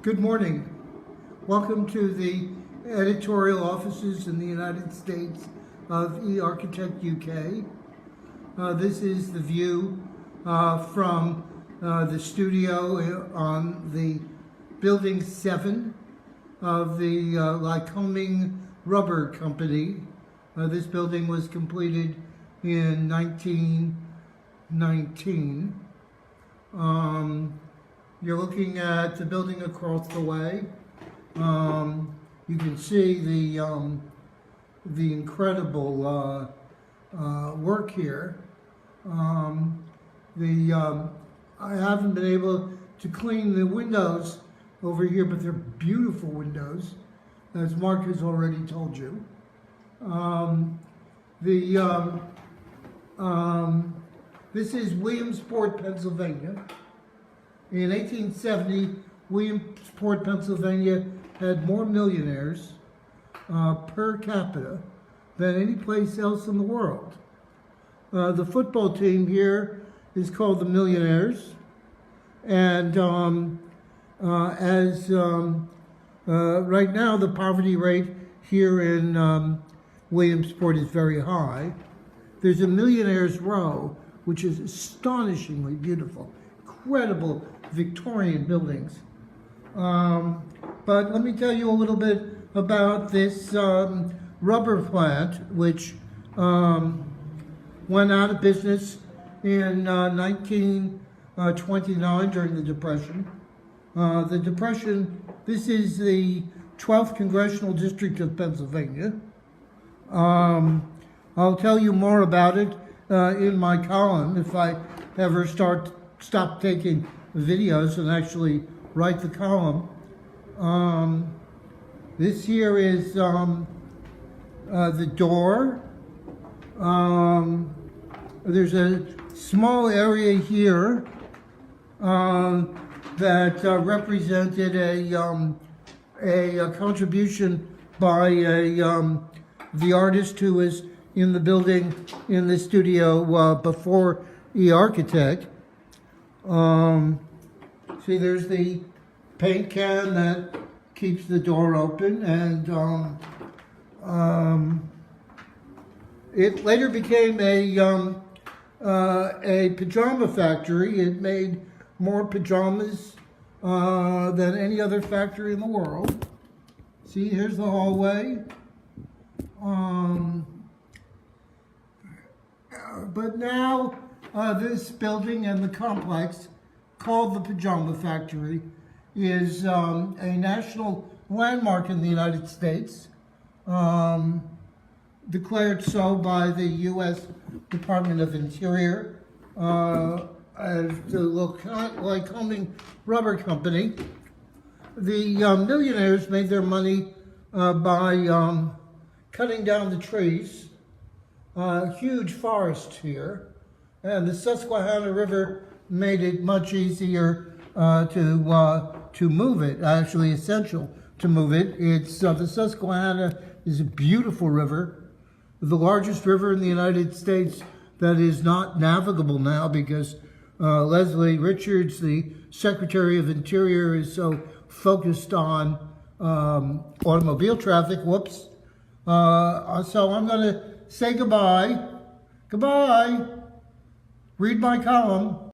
Good morning. Welcome to the editorial offices in the United States of eArchitect UK. This is the view from the studio on the Building 7 of the Lycoming Rubber Company. This building was completed in 1919. You're looking at the building across the way. You can see the incredible work here. I haven't been able to clean the windows over here, but they're beautiful windows, as Mark has already told you. This is Williamsport, Pennsylvania. In 1870, Williamsport, Pennsylvania had more millionaires per capita than any place else in the world. The football team here is called the Millionaires, and right now the poverty rate here in Williamsport is very high. There's a Millionaires Row, which is astonishingly beautiful, incredible Victorian buildings. But let me tell you a little bit about this rubber plant, which went out of business in 1929 during the Depression. This is the 12th Congressional District of Pennsylvania. I'll tell you more about it in my column if I ever stop taking videos and actually write the column. This here is the door. There's a small area here that represented a contribution by the artist who was in the building in the studio before eArchitect. See, there's the paint can that keeps the door open, and it later became a pajama factory. It made more pajamas than any other factory in the world. See, here's the hallway. But now this building and the complex, called the Pajama Factory, is a national landmark in the United States, declared so by the U.S. Department of Interior as the Lycoming Rubber Company. The millionaires made their money by cutting down the trees. Huge forests here, and the Susquehanna River made it much easier to move it. Actually, essential to move it. It's the Susquehanna is a beautiful river, the largest river in the United States that is not navigable now because Leslie Richards, the Secretary of Interior, is so focused on automobile traffic. Whoops. So I'm going to say goodbye. Goodbye. Read my column.